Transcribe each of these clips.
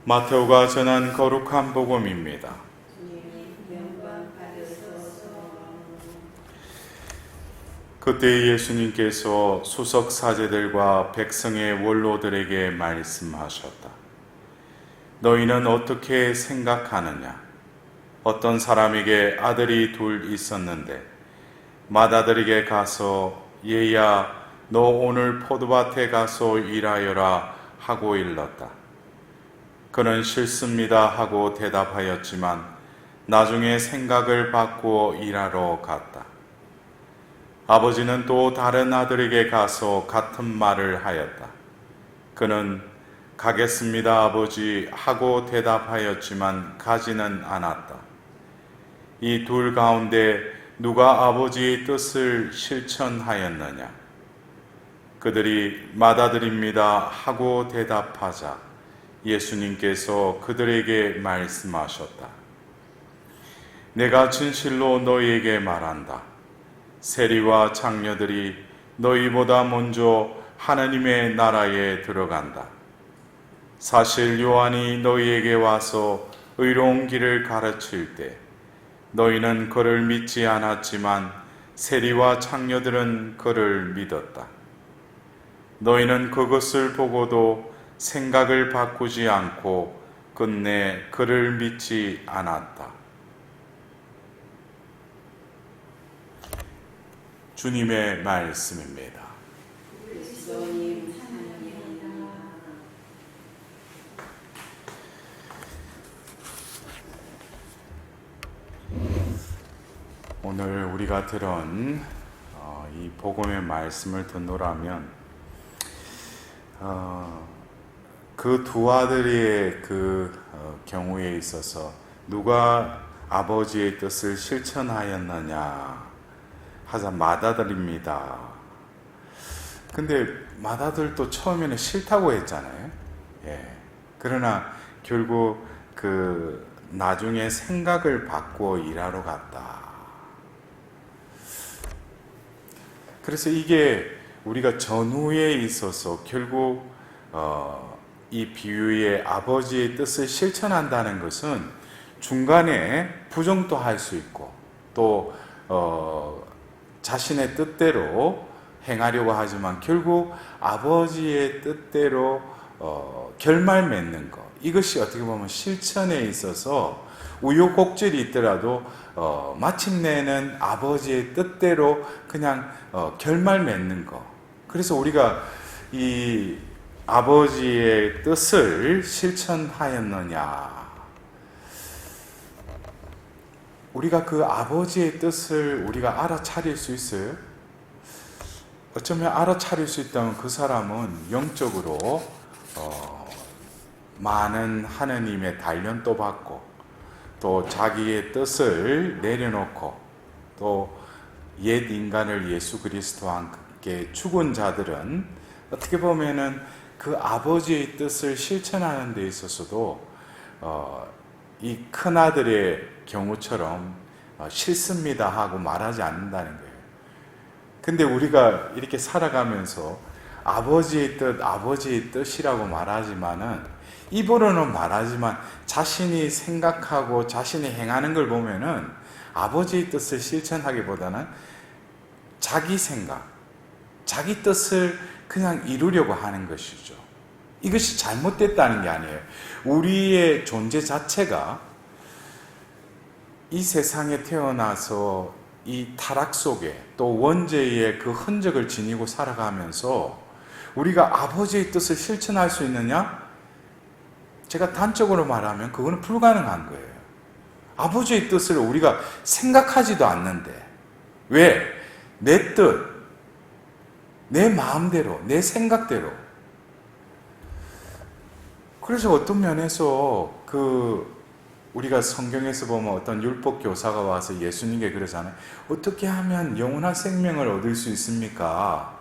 마테오가 전한 거룩한 복음입니다. 그때 예수님께서 수석 사제들과 백성의 원로들에게 말씀하셨다. 너희는 어떻게 생각하느냐? 어떤 사람에게 아들이 둘 있었는데 맏아들에게 가서 얘야 너 오늘 포도밭에 가서 일하여라 하고 일렀다. 그는 싫습니다 하고 대답하였지만 나중에 생각을 바꾸어 일하러 갔다. 아버지는 또 다른 아들에게 가서 같은 말을 하였다. 그는 가겠습니다 아버지 하고 대답하였지만 가지는 않았다. 이 둘 가운데 누가 아버지의 뜻을 실천하였느냐? 그들이 맏아들입니다 하고 대답하자 예수님께서 그들에게 말씀하셨다. 내가 진실로 너희에게 말한다. 세리와 장녀들이 너희보다 먼저 하나님의 나라에 들어간다. 사실 요한이 너희에게 와서 의로운 길을 가르칠 때 너희는 그를 믿지 않았지만 세리와 장녀들은 그를 믿었다. 너희는 그것을 보고도 생각을 바꾸지 않고 끝내 그를 믿지 않았다. 주님의 말씀입니다. 오늘 우리가 들은 이 복음의 말씀을 듣노라면 그 두 아들의 경우에 있어서 누가 아버지의 뜻을 실천하였느냐 하자 맏아들입니다. 근데 맏아들도 처음에는 싫다고 했잖아요. 그러나 결국 나중에 생각을 바꾸어 일하러 갔다. 그래서 이게 우리가 전후에 있어서 결국 이 비유의 아버지의 뜻을 실천한다는 것은 중간에 부정도 할 수 있고 또 자신의 뜻대로 행하려고 하지만 결국 아버지의 뜻대로 결말 맺는 것, 이것이 어떻게 보면 실천에 있어서 우여곡절이 있더라도 마침내는 아버지의 뜻대로 그냥 결말 맺는 것. 그래서 우리가 이 아버지의 뜻을 실천하였느냐, 우리가 그 아버지의 뜻을 우리가 알아차릴 수 있어요? 어쩌면 알아차릴 수 있다면 그 사람은 영적으로 많은 하느님의 단련도 받고 또 자기의 뜻을 내려놓고 또 옛 인간을 예수 그리스도와 함께 죽은 자들은 어떻게 보면은 그 아버지의 뜻을 실천하는 데 있어서도 이 큰아들의 경우처럼 싫습니다 하고 말하지 않는다는 거예요. 근데 우리가 이렇게 살아가면서 아버지의 뜻이라고 말하지만은 입으로는 말하지만 자신이 생각하고 자신이 행하는 걸 보면은 아버지의 뜻을 실천하기보다는 자기 생각, 자기 뜻을 그냥 이루려고 하는 것이죠. 이것이 잘못됐다는 게 아니에요. 우리의 존재 자체가 이 세상에 태어나서 이 타락 속에 또 원죄의 그 흔적을 지니고 살아가면서 우리가 아버지의 뜻을 실천할 수 있느냐? 제가 단적으로 말하면 그거는 불가능한 거예요. 아버지의 뜻을 우리가 생각하지도 않는데 왜? 내 뜻, 내 마음대로, 내 생각대로. 그래서 어떤 면에서 우리가 성경에서 보면 어떤 율법 교사가 와서 예수님께 그러잖아요. 어떻게 하면 영원한 생명을 얻을 수 있습니까?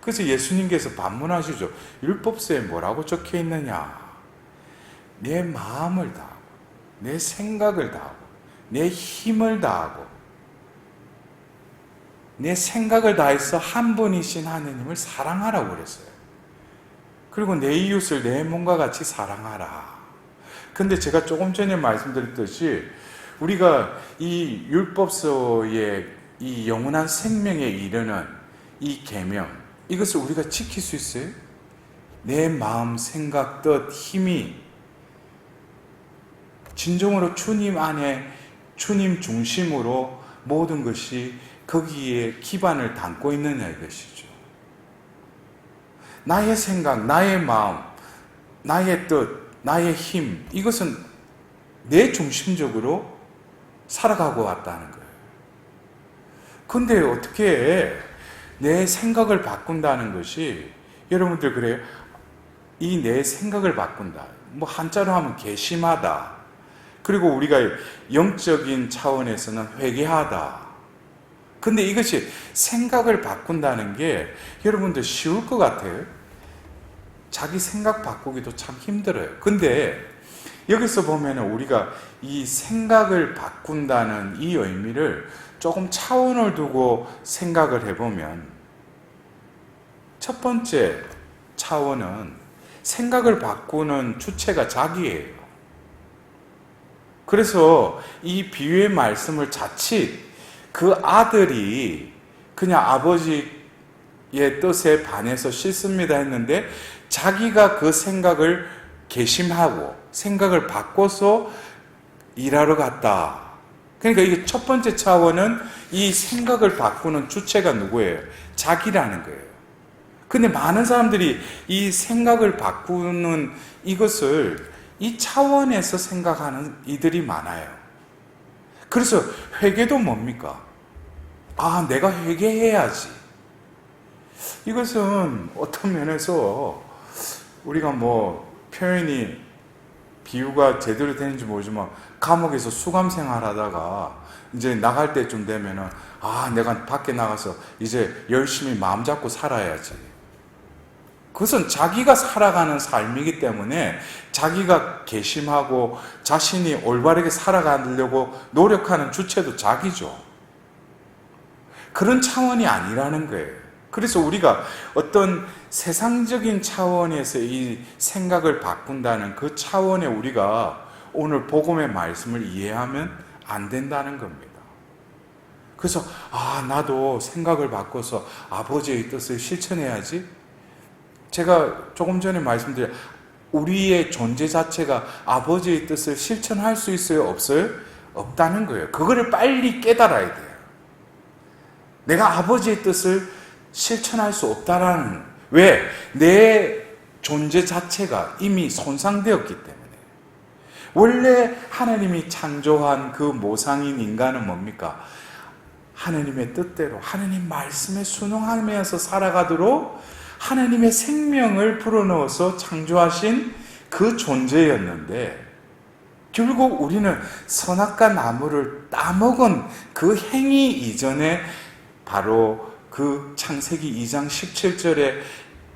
그래서 예수님께서 반문하시죠. 율법서에 뭐라고 적혀 있느냐? 내 마음을 다하고, 내 생각을 다하고, 내 힘을 다하고, 내 생각을 다해서 한 분이신 하느님을 사랑하라고 그랬어요. 그리고 내 이웃을 내 몸과 같이 사랑하라. 근데 제가 조금 전에 말씀드렸듯이 우리가 이 율법서의 이 영원한 생명에 이르는 이 계명, 이것을 우리가 지킬 수 있어요? 내 마음, 생각, 뜻, 힘이 진정으로 주님 안에 주님 중심으로 모든 것이 거기에 기반을 담고 있느냐 이것이죠. 나의 생각, 나의 마음, 나의 뜻, 나의 힘, 이것은 내 중심적으로 살아가고 왔다는 거예요. 근데 어떻게 내 생각을 바꾼다는 것이, 여러분들 그래요? 이 내 생각을 바꾼다. 뭐 한자로 하면 괘씸하다. 그리고 우리가 영적인 차원에서는 회개하다. 근데 이것이 생각을 바꾼다는 게 여러분들 쉬울 것 같아요. 자기 생각 바꾸기도 참 힘들어요. 근데 여기서 보면 우리가 이 생각을 바꾼다는 이 의미를 조금 차원을 두고 생각을 해보면, 첫 번째 차원은 생각을 바꾸는 주체가 자기예요. 그래서 이 비유의 말씀을 자칫 그 아들이 그냥 아버지의 뜻에 반해서 싫습니다 했는데 자기가 그 생각을 개심하고 생각을 바꿔서 일하러 갔다. 그러니까 이게 첫 번째 차원은 이 생각을 바꾸는 주체가 누구예요? 자기라는 거예요. 근데 많은 사람들이 이 생각을 바꾸는 이것을 이 차원에서 생각하는 이들이 많아요. 그래서 회개도 뭡니까? 아, 내가 회개해야지. 이것은 어떤 면에서 우리가 뭐 표현이 비유가 제대로 되는지 모르지만 감옥에서 수감 생활하다가 이제 나갈 때쯤 되면은 아, 내가 밖에 나가서 이제 열심히 마음 잡고 살아야지. 그것은 자기가 살아가는 삶이기 때문에 자기가 괘씸하고 자신이 올바르게 살아가려고 노력하는 주체도 자기죠. 그런 차원이 아니라는 거예요. 그래서 우리가 어떤 세상적인 차원에서 이 생각을 바꾼다는 그 차원에 우리가 오늘 복음의 말씀을 이해하면 안 된다는 겁니다. 그래서 아, 나도 생각을 바꿔서 아버지의 뜻을 실천해야지. 제가 조금 전에 말씀드린 우리의 존재 자체가 아버지의 뜻을 실천할 수 있어요? 없어요? 없다는 거예요. 그거를 빨리 깨달아야 돼요. 내가 아버지의 뜻을 실천할 수 없다라는, 왜? 내 존재 자체가 이미 손상되었기 때문에. 원래 하나님이 창조한 그 모상인 인간은 뭡니까? 하나님의 뜻대로 하나님 말씀에 순응하면서 살아가도록 하나님의 생명을 불어넣어서 창조하신 그 존재였는데, 결국 우리는 선악과 나무를 따먹은 그 행위 이전에 바로 그 창세기 2장 17절에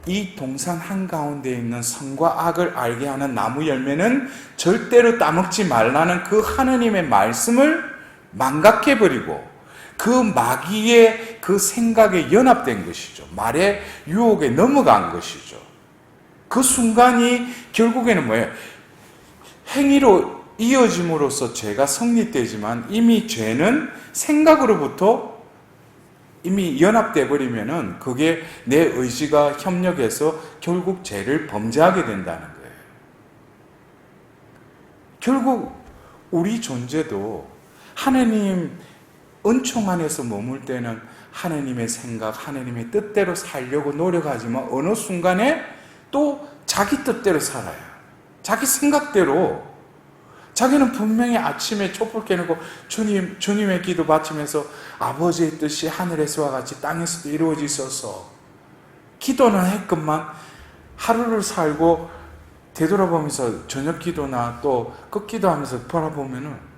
이 동산 한가운데 있는 선과 악을 알게 하는 나무 열매는 절대로 따먹지 말라는 그 하나님의 말씀을 망각해버리고 그 마귀의 그 생각에 연합된 것이죠. 말의 유혹에 넘어간 것이죠. 그 순간이 결국에는 뭐예요? 행위로 이어짐으로써 죄가 성립되지만 이미 죄는 생각으로부터 이미 연합돼 버리면은 그게 내 의지가 협력해서 결국 죄를 범죄하게 된다는 거예요. 결국 우리 존재도 하나님 은총 안에서 머물 때는 하나님의 생각, 하나님의 뜻대로 살려고 노력하지만 어느 순간에 또 자기 뜻대로 살아요. 자기 생각대로. 자기는 분명히 아침에 촛불 켜놓고 주님의 기도 바치면서 아버지의 뜻이 하늘에서와 같이 땅에서도 이루어지소서. 기도는 했건만 하루를 살고 되돌아보면서 저녁 기도나 또 끝기도 하면서 돌아보면은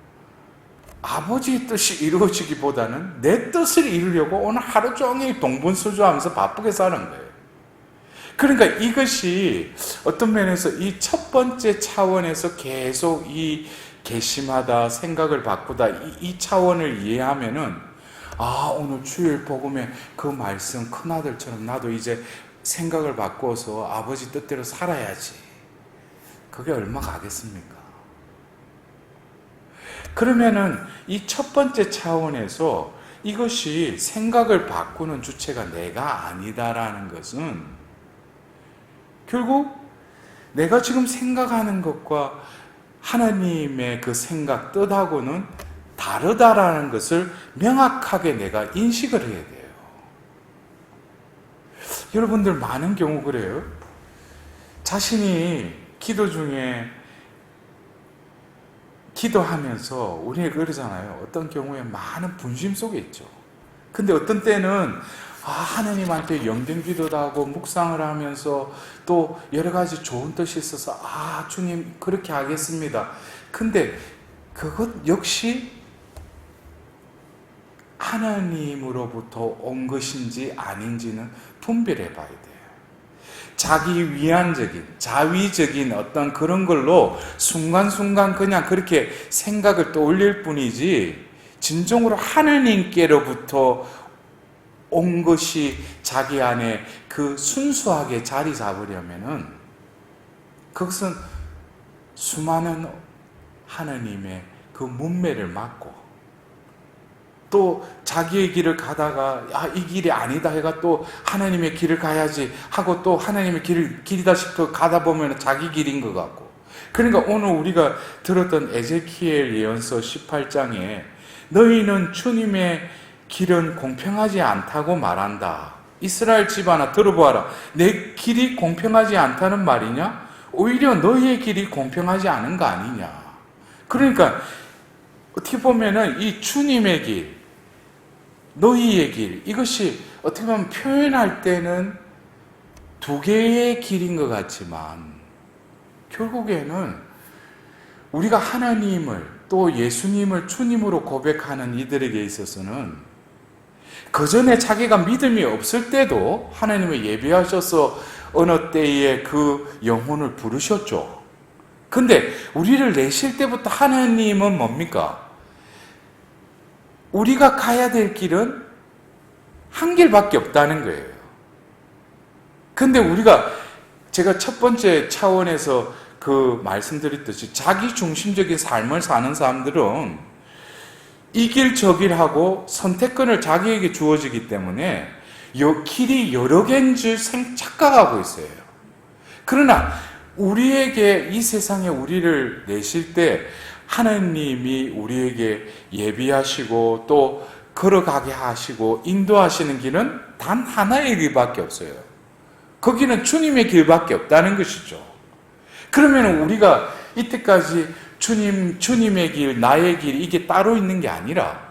아버지의 뜻이 이루어지기보다는 내 뜻을 이루려고 오늘 하루 종일 동분서주하면서 바쁘게 사는 거예요. 그러니까 이것이 어떤 면에서 이 첫 번째 차원에서 계속 이 괘씸하다, 생각을 바꾸다, 이 차원을 이해하면은 아, 오늘 주일 복음에 그 말씀 큰아들처럼 나도 이제 생각을 바꿔서 아버지 뜻대로 살아야지. 그게 얼마 가겠습니까? 그러면은 이 첫 번째 차원에서 이것이 생각을 바꾸는 주체가 내가 아니다라는 것은 결국 내가 지금 생각하는 것과 하나님의 그 생각, 뜻하고는 다르다라는 것을 명확하게 내가 인식을 해야 돼요. 여러분들 많은 경우 그래요. 자신이 기도 중에 기도하면서 우리가 그러잖아요. 어떤 경우에 많은 분심 속에 있죠. 근데 어떤 때는 하나님한테 영전기도도 하고 묵상을 하면서 또 여러 가지 좋은 뜻이 있어서 주님 그렇게 하겠습니다. 근데 그것 역시 하나님으로부터 온 것인지 아닌지는 분별해 봐야 돼요. 자기 위안적인, 자위적인 어떤 그런 걸로 순간순간 그냥 그렇게 생각을 떠올릴 뿐이지 진정으로 하나님께로부터 온 것이 자기 안에 그 순수하게 자리 잡으려면은 그것은 수많은 하나님의 그 문매를 맞고 또 자기의 길을 가다가 이 길이 아니다 해가 또 하나님의 길을 가야지 하고 또 하나님의 길이다 싶어 가다 보면 자기 길인 것 같고, 그러니까 오늘 우리가 들었던 에제키엘 예언서 18장에 너희는 주님의 길은 공평하지 않다고 말한다. 이스라엘 집안아 들어보아라. 내 길이 공평하지 않다는 말이냐? 오히려 너희의 길이 공평하지 않은 거 아니냐. 그러니까 어떻게 보면은 이 주님의 길, 너희의 길, 이것이 어떻게 보면 표현할 때는 두 개의 길인 것 같지만 결국에는 우리가 하나님을 또 예수님을 주님으로 고백하는 이들에게 있어서는 그 전에 자기가 믿음이 없을 때도 하나님을 예비하셔서 어느 때에 그 영혼을 부르셨죠. 근데 우리를 내실 때부터 하나님은 뭡니까? 우리가 가야 될 길은 한 길밖에 없다는 거예요. 근데 우리가 제가 첫 번째 차원에서 그 말씀드렸듯이 자기 중심적인 삶을 사는 사람들은 이 길 저 길 하고 선택권을 자기에게 주어지기 때문에 길이 여러 개인 줄 착각하고 있어요. 그러나 우리에게 이 세상에 우리를 내실 때 하나님이 우리에게 예비하시고 또 걸어가게 하시고 인도하시는 길은 단 하나의 길밖에 없어요. 거기는 주님의 길밖에 없다는 것이죠. 그러면 우리가 이때까지 주님의 길, 나의 길 이게 따로 있는 게 아니라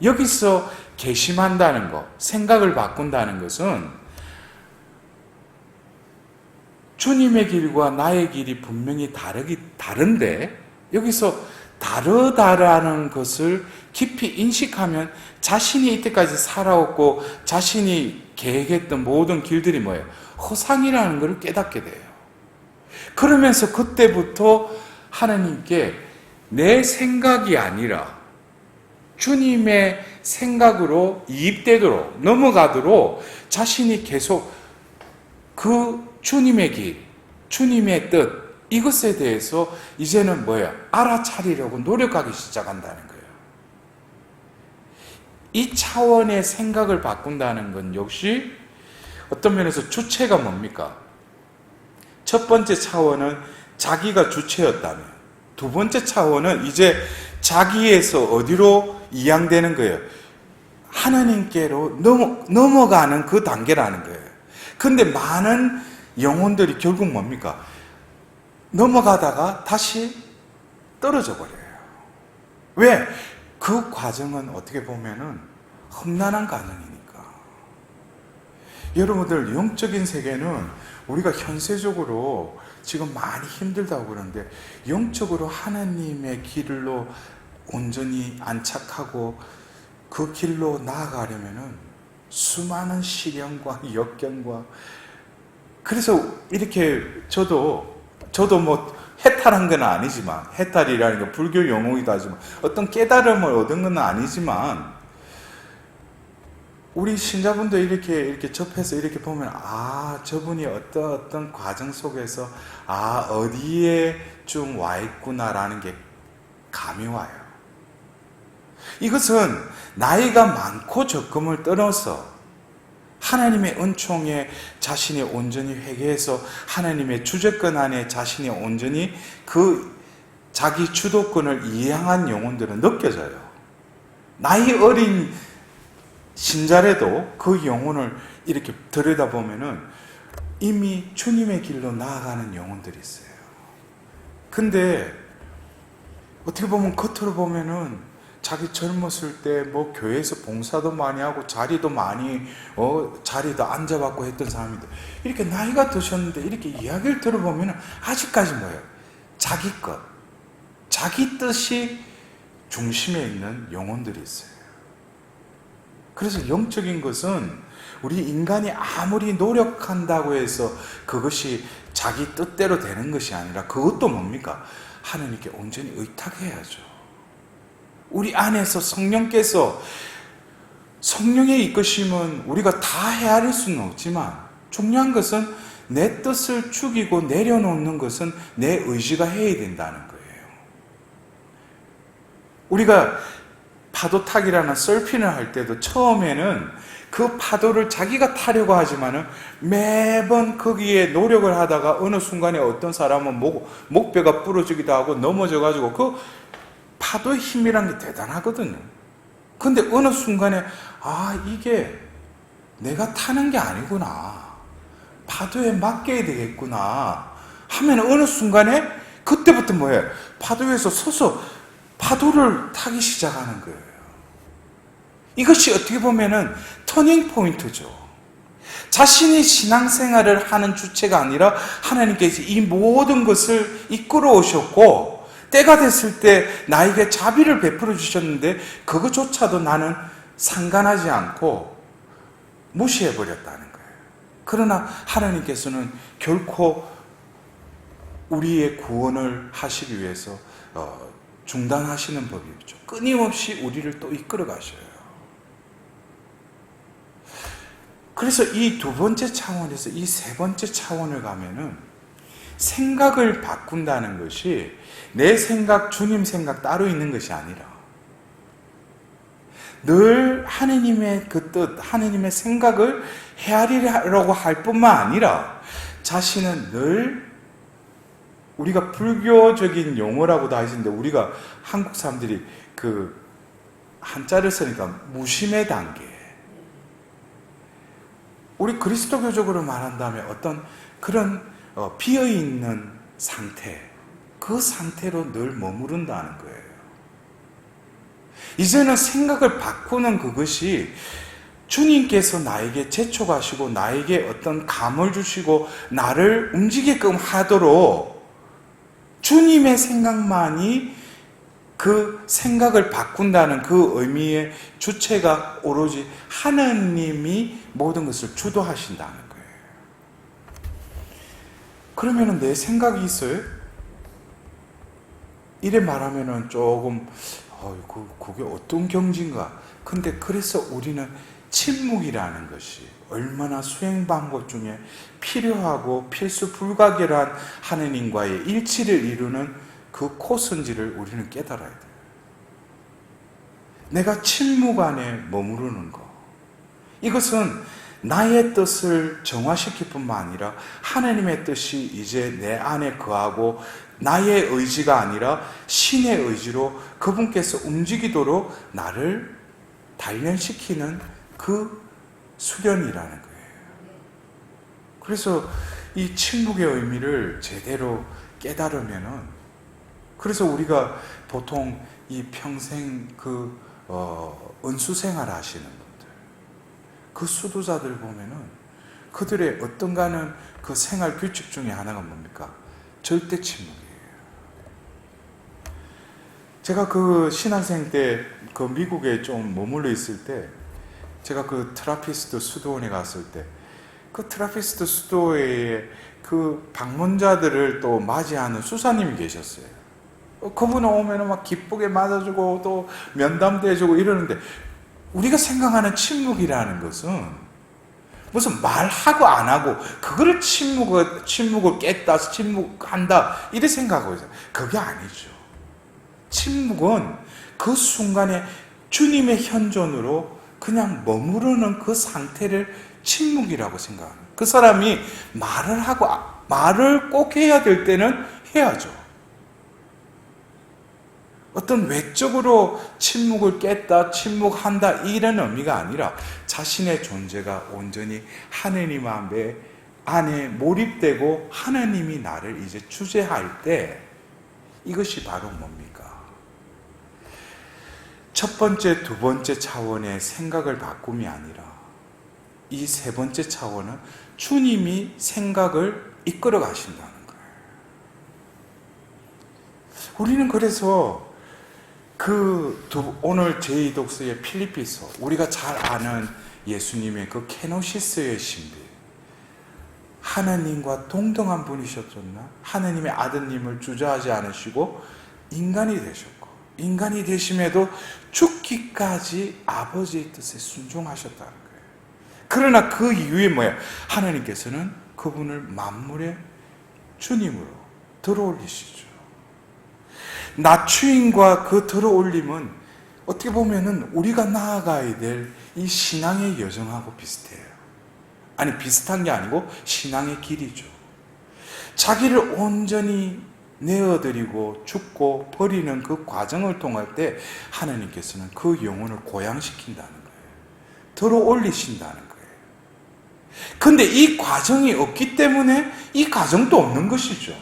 여기서 개심한다는 것, 생각을 바꾼다는 것은 주님의 길과 나의 길이 분명히 다른데 여기서 다르다라는 것을 깊이 인식하면 자신이 이때까지 살아왔고 자신이 계획했던 모든 길들이 뭐예요? 허상이라는 것을 깨닫게 돼요. 그러면서 그때부터 하나님께 내 생각이 아니라 주님의 생각으로 이입되도록 넘어가도록 자신이 계속 그 주님의 길, 주님의 뜻 이것에 대해서 이제는 뭐예요? 알아차리려고 노력하기 시작한다는 거예요. 이 차원의 생각을 바꾼다는 건 역시 어떤 면에서 주체가 뭡니까? 첫 번째 차원은 자기가 주체였다면 두 번째 차원은 이제 자기에서 어디로 이양되는 거예요? 하나님께로 넘어가는 그 단계라는 거예요. 근데 많은 영혼들이 결국 뭡니까? 넘어가다가 다시 떨어져 버려요. 왜? 그 과정은 어떻게 보면은 험난한 과정이니까. 여러분들 영적인 세계는 우리가 현세적으로 지금 많이 힘들다고 그러는데 영적으로 하나님의 길로 온전히 안착하고 그 길로 나아가려면은 수많은 시련과 역경과 그래서 이렇게 저도 뭐 해탈한 건 아니지만 해탈이라는 게 불교 용어이기도 하지만 어떤 깨달음을 얻은 건 아니지만 우리 신자분들 이렇게 접해서 이렇게 보면 저분이 어떤 과정 속에서 어디에 좀 와 있구나라는 게 감이 와요. 이것은 나이가 많고 적음을 떠나서 하나님의 은총에 자신이 온전히 회개해서 하나님의 주재권 안에 자신이 온전히 그 자기 주도권을 이행한 영혼들은 느껴져요. 나이 어린 신자라도 그 영혼을 이렇게 들여다보면은 이미 주님의 길로 나아가는 영혼들이 있어요. 근데 어떻게 보면 겉으로 보면은 자기 젊었을 때 뭐 교회에서 봉사도 많이 하고 자리도 많이 자리도 앉아봤고 했던 사람인데 이렇게 나이가 드셨는데 이렇게 이야기를 들어보면은 아직까지 뭐예요? 자기 것, 자기 뜻이 중심에 있는 영혼들이 있어요. 그래서 영적인 것은 우리 인간이 아무리 노력한다고 해서 그것이 자기 뜻대로 되는 것이 아니라 그것도 뭡니까? 하나님께 온전히 의탁해야죠. 우리 안에서 성령께서 성령의 이끄심은 우리가 다 헤아릴 수는 없지만 중요한 것은 내 뜻을 죽이고 내려놓는 것은 내 의지가 해야 된다는 거예요. 우리가 파도 타기라는 서핑을 할 때도 처음에는 그 파도를 자기가 타려고 하지만은 매번 거기에 노력을 하다가 어느 순간에 어떤 사람은 목뼈가 부러지기도 하고 넘어져가지고 그 파도의 힘이란 게 대단하거든요. 근데 어느 순간에 이게 내가 타는 게 아니구나, 파도에 맡겨야 되겠구나 하면 어느 순간에 그때부터 뭐예요? 파도 위에서 서서 파도를 타기 시작하는 거예요. 이것이 어떻게 보면은 터닝 포인트죠. 자신이 신앙생활을 하는 주체가 아니라 하나님께서 이 모든 것을 이끌어 오셨고 때가 됐을 때 나에게 자비를 베풀어 주셨는데 그것조차도 나는 상관하지 않고 무시해 버렸다는 거예요. 그러나 하나님께서는 결코 우리의 구원을 하시기 위해서 중단하시는 법이 없죠. 끊임없이 우리를 또 이끌어 가셔요. 그래서 이 두 번째 차원에서 이 세 번째 차원을 가면은 생각을 바꾼다는 것이 내 생각, 주님 생각 따로 있는 것이 아니라 늘 하느님의 그 뜻, 하느님의 생각을 헤아리려고 할 뿐만 아니라 자신은 늘 우리가 불교적인 용어라고도 하시는데 우리가 한국 사람들이 그 한자를 쓰니까 무심의 단계, 우리 그리스도교적으로 말한다면 어떤 그런 비어있는 상태, 그 상태로 늘 머무른다는 거예요. 이제는 생각을 바꾸는 그것이 주님께서 나에게 재촉하시고 나에게 어떤 감을 주시고 나를 움직이게끔 하도록 주님의 생각만이 그 생각을 바꾼다는 그 의미의 주체가 오로지 하나님이 모든 것을 주도하신다는 거예요. 그러면 내 생각이 있어요? 이래 말하면 조금 그게 어떤 경지인가? 근데 그래서 우리는 침묵이라는 것이 얼마나 수행 방법 중에 필요하고 필수 불가결한 하느님과의 일치를 이루는 그 코스인지를 우리는 깨달아야 돼요. 내가 침묵 안에 머무르는 것, 이것은 나의 뜻을 정화시킬 뿐만 아니라 하나님의 뜻이 이제 내 안에 거하고 나의 의지가 아니라 신의 의지로 그분께서 움직이도록 나를 단련시키는 그 수련이라는 거예요. 그래서 이 침묵의 의미를 제대로 깨달으면은, 그래서 우리가 보통 이 평생 은수생활 하시는 분들, 그 수도자들 보면은 그들의 어떤가는 그 생활 규칙 중에 하나가 뭡니까? 절대 침묵이에요. 제가 그 신학생 때 그 미국에 좀 머물러 있을 때 제가 그 트라피스트 수도원에 갔을 때 그 트라피스트 수도에 그 방문자들을 또 맞이하는 수사님이 계셨어요. 그분은 오면 막 기쁘게 맞아주고 또 면담도 해주고 이러는데, 우리가 생각하는 침묵이라는 것은 무슨 말하고 안 하고 그거를 침묵을 깼다, 침묵한다 이렇게 생각하고 있어요. 그게 아니죠. 침묵은 그 순간에 주님의 현존으로 그냥 머무르는 그 상태를 침묵이라고 생각하는, 그 사람이 말을 꼭 해야 될 때는 해야죠. 어떤 외적으로 침묵을 깼다, 침묵한다 이런 의미가 아니라 자신의 존재가 온전히 하느님 안에 몰입되고 하느님이 나를 이제 주재할 때, 이것이 바로 뭡니까? 첫 번째, 두 번째 차원의 생각을 바꿈이 아니라 이 세 번째 차원은 주님이 생각을 이끌어 가신다는 거예요. 우리는 그래서 오늘 제2독서의 필리피서, 우리가 잘 아는 예수님의 그 케노시스의 신비, 하나님과 동등한 분이셨었나? 하나님의 아드님을 주저하지 않으시고 인간이 되셨고, 인간이 되심에도 죽기까지 아버지의 뜻에 순종하셨다는 거예요. 그러나 그 이후에 뭐예요? 하나님께서는 그분을 만물의 주님으로 들어올리시죠. 낮추임과 그 들어올림은 어떻게 보면은 우리가 나아가야 될 이 신앙의 여정하고 비슷해요. 아니, 비슷한 게 아니고 신앙의 길이죠. 자기를 온전히 내어드리고 죽고 버리는 그 과정을 통할 때 하나님께서는 그 영혼을 고양시킨다는 거예요. 들어올리신다는 거예요. 근데 이 과정이 없기 때문에 이 과정도 없는 것이죠.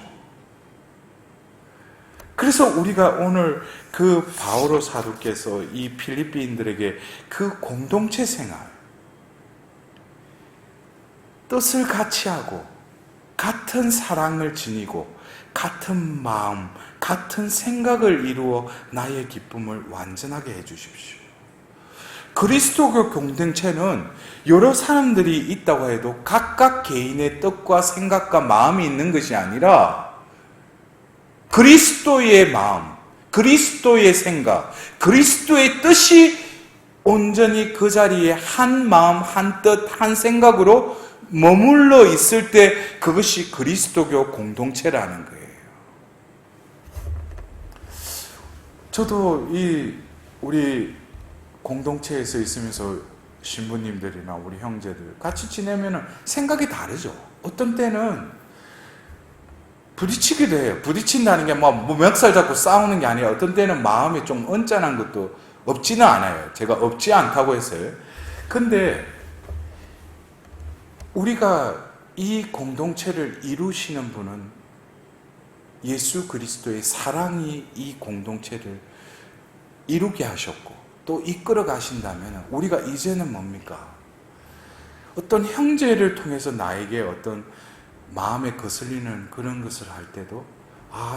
그래서 우리가 오늘 그 바오로 사도께서 이 필리핀인들에게 그 공동체 생활, 뜻을 같이 하고 같은 사랑을 지니고 같은 마음, 같은 생각을 이루어 나의 기쁨을 완전하게 해주십시오. 그리스도교 공동체는 여러 사람들이 있다고 해도 각각 개인의 뜻과 생각과 마음이 있는 것이 아니라 그리스도의 마음, 그리스도의 생각, 그리스도의 뜻이 온전히 그 자리에 한 마음, 한 뜻, 한 생각으로 머물러 있을 때 그것이 그리스도교 공동체라는 거예요. 저도 우리 공동체에서 있으면서 신부님들이나 우리 형제들 같이 지내면 생각이 다르죠. 어떤 때는 부딪히기도 해요. 부딪힌다는 게 뭐 멱살 잡고 싸우는 게 아니라 어떤 때는 마음이 좀 언짢은 것도 없지는 않아요. 제가 없지 않다고 했어요. 근데 우리가 이 공동체를 이루시는 분은 예수 그리스도의 사랑이 이 공동체를 이루게 하셨고 또 이끌어 가신다면 우리가 이제는 뭡니까? 어떤 형제를 통해서 나에게 어떤 마음에 거슬리는 그런 것을 할 때도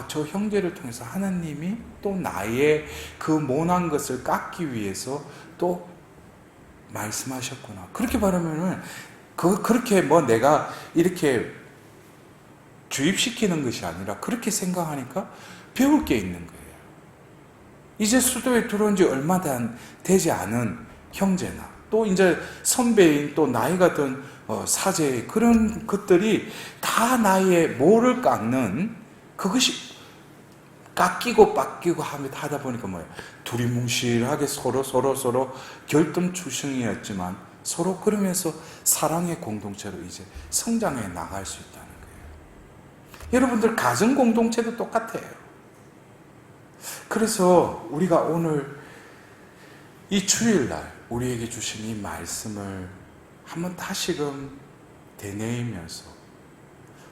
저 형제를 통해서 하나님이 또 나의 그 모난 것을 깎기 위해서 또 말씀하셨구나. 그렇게 바라면은 그렇게 내가 이렇게 주입시키는 것이 아니라 그렇게 생각하니까 배울 게 있는 거예요. 이제 수도에 들어온 지 얼마 되지 않은 형제나 또 이제 선배인 또 나이가 든 사제 그런 것들이 다 나의 모를 깎는 그것이 깎이고 빡기고 하다 보니까 뭐예요? 두리뭉실하게 서로 결점추승이었지만 서로 그러면서 사랑의 공동체로 이제 성장해 나갈 수 있다는 거예요. 여러분들 가정 공동체도 똑같아요. 그래서 우리가 오늘 이 주일날 우리에게 주신 이 말씀을 한번 다시금 되뇌이면서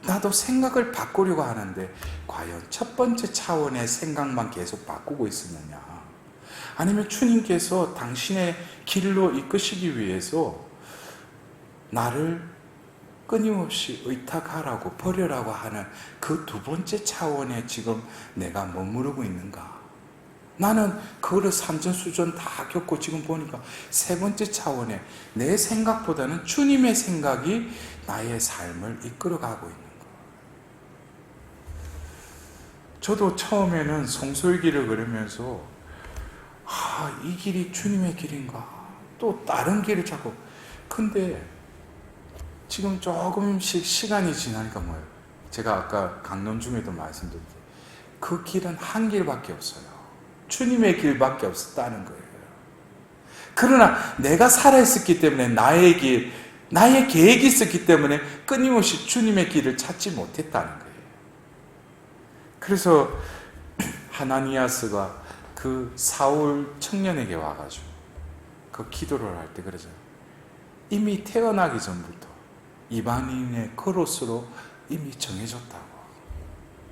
나도 생각을 바꾸려고 하는데 과연 첫 번째 차원의 생각만 계속 바꾸고 있었느냐, 아니면 주님께서 당신의 길로 이끄시기 위해서 나를 끊임없이 의탁하라고 버려라고 하는 그 두 번째 차원에 지금 내가 머무르고 있는가? 나는 그거를 산전수전 다 겪고 지금 보니까 세 번째 차원에 내 생각보다는 주님의 생각이 나의 삶을 이끌어가고 있는 거. 저도 처음에는 성소의 길을 걸으면서 이 길이 주님의 길인가? 또 다른 길을 찾고. 근데 지금 조금씩 시간이 지나니까 뭐예요? 제가 아까 강론 중에도 말씀드렸죠. 그 길은 한 길밖에 없어요. 주님의 길밖에 없었다는 거예요. 그러나 내가 살아있었기 때문에 나의 계획이 있었기 때문에 끊임없이 주님의 길을 찾지 못했다는 거예요. 그래서 하나니아스가 그 사울 청년에게 와가지고 그 기도를 할 때 그러죠. 이미 태어나기 전부터 이방인의 그릇으로 이미 정해졌다고.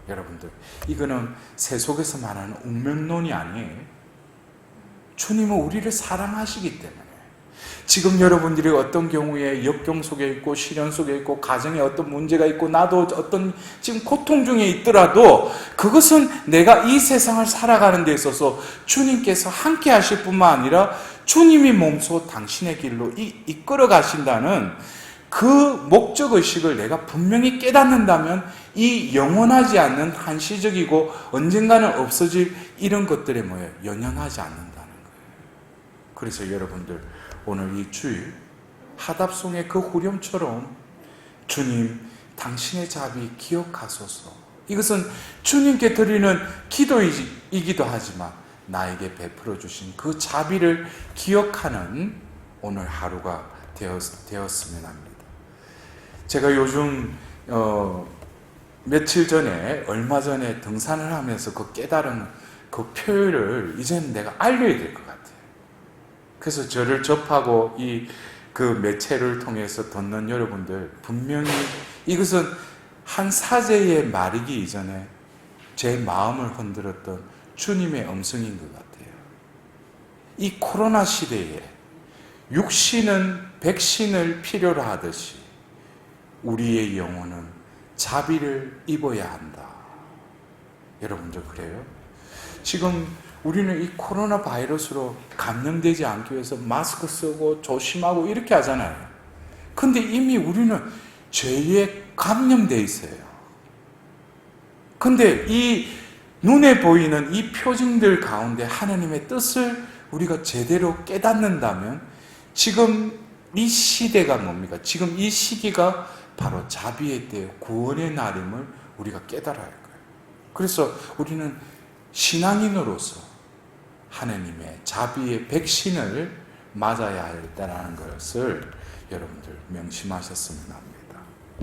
여러분들, 이거는 세속에서 말하는 운명론이 아니에요. 주님은 우리를 사랑하시기 때문에 지금 여러분들이 어떤 경우에 역경 속에 있고 시련 속에 있고 가정에 어떤 문제가 있고 나도 어떤 지금 고통 중에 있더라도 그것은 내가 이 세상을 살아가는 데 있어서 주님께서 함께 하실 뿐만 아니라 주님이 몸소 당신의 길로 이끌어 가신다는 그 목적의식을 내가 분명히 깨닫는다면 이 영원하지 않는 한시적이고 언젠가는 없어질 이런 것들에 연연하지 않는다는 거예요. 그래서 여러분들 오늘 이 주일 하답송의 그 후렴처럼 주님 당신의 자비 기억하소서. 이것은 주님께 드리는 기도이기도 하지만 나에게 베풀어 주신 그 자비를 기억하는 오늘 하루가 되었으면 합니다. 제가 요즘 며칠 전에 얼마 전에 등산을 하면서 그 깨달은 그 표현을 이제는 내가 알려야 될 것 같아요. 그래서 저를 접하고 그 매체를 통해서 듣는 여러분들 분명히 이것은 한 사제의 말이기 이전에 제 마음을 흔들었던 주님의 음성인 것 같아요. 이 코로나 시대에 육신은 백신을 필요로 하듯이 우리의 영혼은 자비를 입어야 한다. 여러분들 그래요? 지금 우리는 이 코로나 바이러스로 감염되지 않기 위해서 마스크 쓰고 조심하고 이렇게 하잖아요. 근데 이미 우리는 죄에 감염되어 있어요. 근데 이 눈에 보이는 이 표징들 가운데 하나님의 뜻을 우리가 제대로 깨닫는다면 지금 이 시대가 뭡니까? 지금 이 시기가 바로 자비의 때, 구원의 날임을 우리가 깨달아야 할 거예요. 그래서 우리는 신앙인으로서 하나님의 자비의 백신을 맞아야 한다는 것을 여러분들 명심하셨으면 합니다.